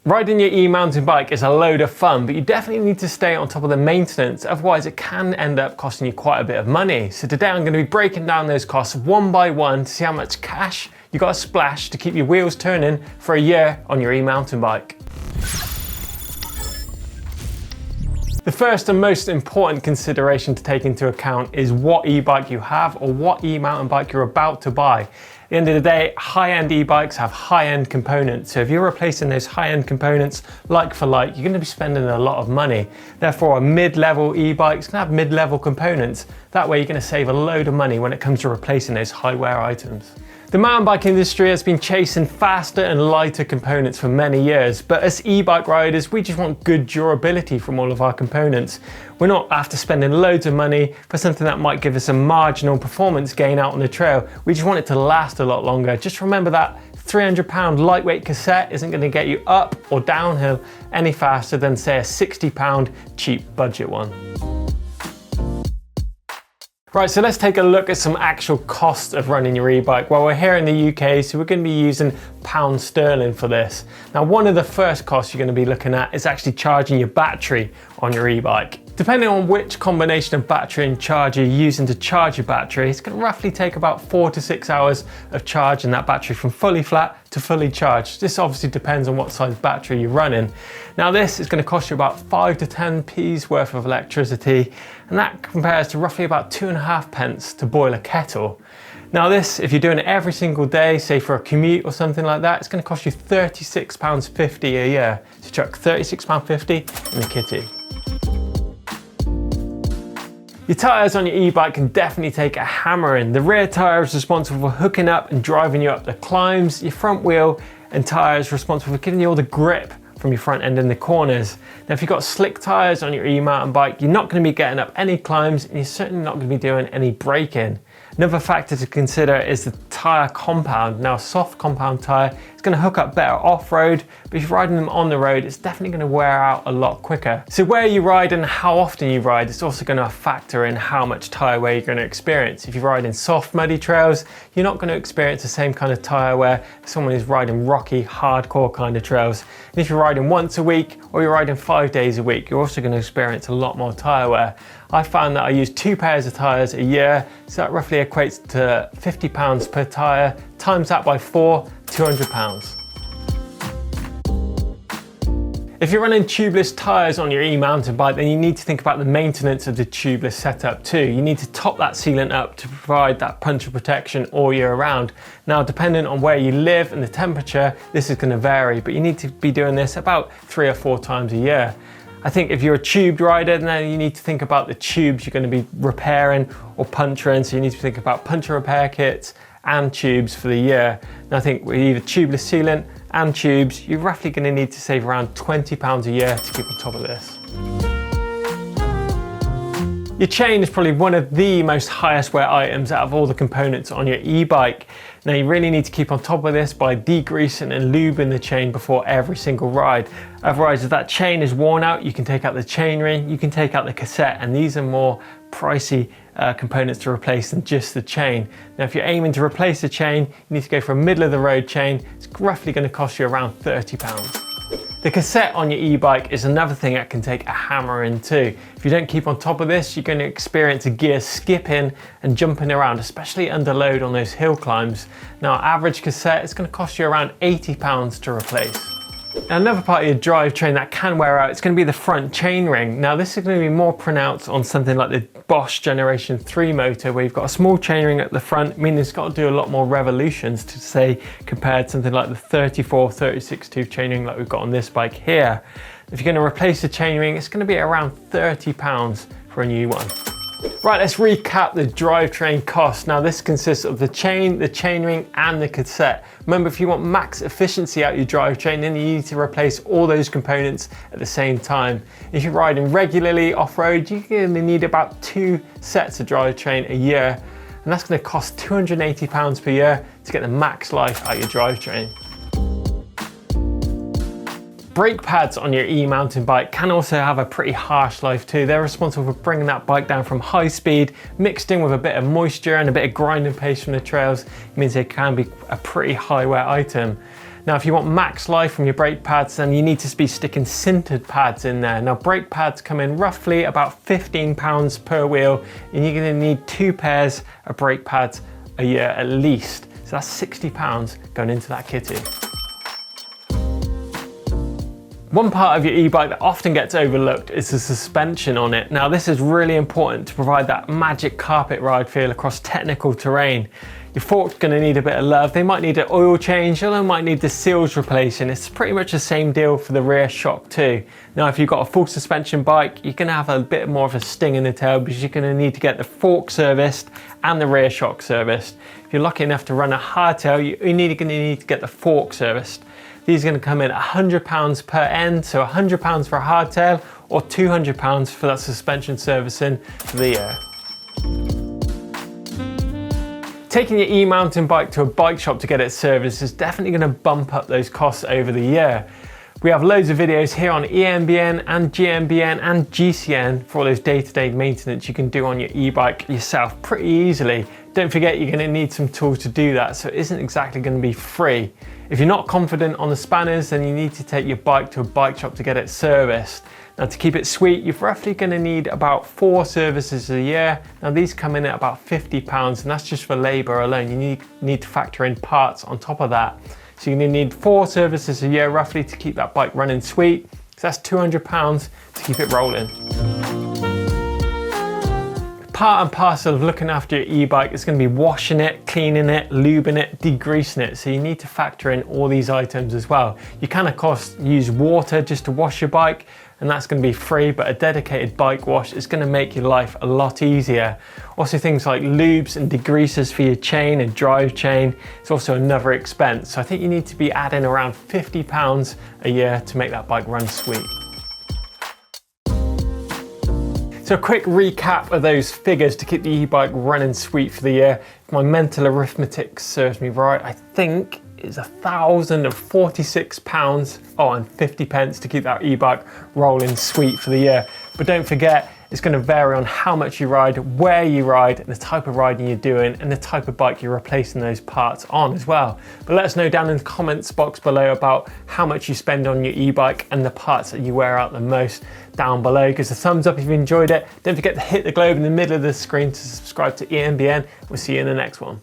Riding your e-mountain bike is a load of fun, but you definitely need to stay on top of the maintenance, otherwise it can end up costing you quite a bit of money. So today I'm going to be breaking down those costs one by one to see how much cash you got to splash to keep your wheels turning for a year on your e-mountain bike. The first and most important consideration to take into account is what e-bike you have or what e-mountain bike you're about to buy. At the end of the day, high-end e-bikes have high-end components. So if you're replacing those high-end components like for like, you're going to be spending a lot of money. Therefore, a mid-level e-bike is going to have mid-level components. That way you're going to save a load of money when it comes to replacing those high-wear items. The mountain bike industry has been chasing faster and lighter components for many years, but as e-bike riders, we just want good durability from all of our components. We're not after spending loads of money for something that might give us a marginal performance gain out on the trail. We just want it to last a lot longer. Just remember that £300 lightweight cassette isn't going to get you up or downhill any faster than, say, a £60 cheap budget one. Right, so let's take a look at some actual costs of running your e-bike. Well, we're here in the UK, so we're going to be using pound sterling for this. Now, one of the first costs you're going to be looking at is actually charging your battery on your e-bike. Depending on which combination of battery and charger you're using to charge your battery, it's going to roughly take about 4 to 6 hours of charging that battery from fully flat to fully charged. This obviously depends on what size battery you're running. Now, this is going to cost you about 5 to 10p's worth of electricity, and that compares to roughly about 2.5 pence to boil a kettle. Now this, if you're doing it every single day, say for a commute or something like that, it's going to cost you £36.50 a year to chuck £36.50 in the kitty. Your tyres on your e-bike can definitely take a hammering. The rear tyre is responsible for hooking up and driving you up the climbs. Your front wheel and tyre is responsible for giving you all the grip from your front end in the corners. Now, if you've got slick tyres on your e-mountain bike, you're not going to be getting up any climbs and you're certainly not going to be doing any braking. Another factor to consider is the tyre compound. Now, a soft compound tyre is going to hook up better off-road, but if you're riding them on the road, it's definitely going to wear out a lot quicker. So where you ride and how often you ride, it's also going to factor in how much tyre wear you're going to experience. If you're riding soft, muddy trails, you're not going to experience the same kind of tyre wear as someone who's riding rocky, hardcore kind of trails. And if you're riding once a week or you're riding 5 days a week, you're also going to experience a lot more tyre wear. I found that I use 2 pairs of tyres a year, so that roughly equates to £50 per tyre. Times that by 4, £200. If you're running tubeless tyres on your e-mountain bike, then you need to think about the maintenance of the tubeless setup too. You need to top that sealant up to provide that puncture protection all year round. Now, depending on where you live and the temperature, this is going to vary, but you need to be doing this about 3 or 4 times a year. I think if you're a tubed rider, then you need to think about the tubes you're going to be repairing or puncturing. So you need to think about puncture repair kits and tubes for the year. And I think with either tubeless sealant and tubes, you're roughly going to need to save around £20 a year to keep on top of this. Your chain is probably one of the most highest wear items out of all the components on your e-bike. Now, you really need to keep on top of this by degreasing and lubing the chain before every single ride. Otherwise, if that chain is worn out, you can take out the chain ring, you can take out the cassette, and these are more pricey components to replace than just the chain. Now, if you're aiming to replace the chain, you need to go for a middle of the road chain. It's roughly going to cost you around £30. The cassette on your e-bike is another thing that can take a hammering too. If you don't keep on top of this, you're going to experience a gear skipping and jumping around, especially under load on those hill climbs. Now, average cassette is going to cost you around £80 to replace. Now, another part of your drivetrain that can wear out, it's going to be the front chainring. Now, this is going to be more pronounced on something like the Bosch Generation 3 motor, where you've got a small chainring at the front, meaning it's got to do a lot more revolutions to, say, compared to something like the 34, 36 tooth chainring like we've got on this bike here. If you're going to replace the chainring, it's going to be around £30 for a new one. Right, let's recap the drivetrain cost. Now, this consists of the chain, the chainring, and the cassette. Remember, if you want max efficiency out your drivetrain, then you need to replace all those components at the same time. If you're riding regularly off-road, you're going to need about 2 sets of drivetrain a year, and that's going to cost £280 per year to get the max life out your drivetrain. Brake pads on your e-mountain bike can also have a pretty harsh life too. They're responsible for bringing that bike down from high speed, mixed in with a bit of moisture and a bit of grinding pace from the trails. It means they can be a pretty high wear item. Now, if you want max life from your brake pads, then you need to be sticking sintered pads in there. Now, brake pads come in roughly about £15 per wheel, and you're gonna need 2 pairs of brake pads a year at least. So that's £60 going into that kitty. One part of your e-bike that often gets overlooked is the suspension on it. Now, this is really important to provide that magic carpet ride feel across technical terrain. Your fork's gonna need a bit of love. They might need an oil change, or they might need the seals replacing. It's pretty much the same deal for the rear shock too. Now, if you've got a full suspension bike, you're gonna have a bit more of a sting in the tail because you're gonna need to get the fork serviced and the rear shock serviced. If you're lucky enough to run a hardtail, you're gonna need to get the fork serviced. These are going to come in £100 per end, so £100 for a hardtail or £200 for that suspension servicing for the year. Taking your e-mountain bike to a bike shop to get it serviced is definitely going to bump up those costs over the year. We have loads of videos here on EMBN and GMBN and GCN for all those day-to-day maintenance you can do on your e-bike yourself pretty easily. Don't forget, you're going to need some tools to do that, so it isn't exactly going to be free. If you're not confident on the spanners, then you need to take your bike to a bike shop to get it serviced. Now, to keep it sweet, you're roughly going to need about 4 services a year. Now, these come in at about £50, and that's just for labour alone. You need to factor in parts on top of that. So you're going to need 4 services a year roughly to keep that bike running sweet. So that's £200 to keep it rolling. Part and parcel of looking after your e-bike is going to be washing it, cleaning it, lubing it, degreasing it. So you need to factor in all these items as well. You can of course use water just to wash your bike, and that's going to be free, but a dedicated bike wash is going to make your life a lot easier. Also, things like lubes and degreasers for your chain and drive chain is also another expense. So I think you need to be adding around £50 a year to make that bike run sweet. So a quick recap of those figures to keep the e-bike running sweet for the year. If my mental arithmetic serves me right, I think it's £1,046 and 50 pence to keep that e-bike rolling sweet for the year. But don't forget, it's going to vary on how much you ride, where you ride, and the type of riding you're doing, and the type of bike you're replacing those parts on as well. But let us know down in the comments box below about how much you spend on your e-bike and the parts that you wear out the most down below. Give us a thumbs up if you enjoyed it. Don't forget to hit the globe in the middle of the screen to subscribe to EMBN. We'll see you in the next one.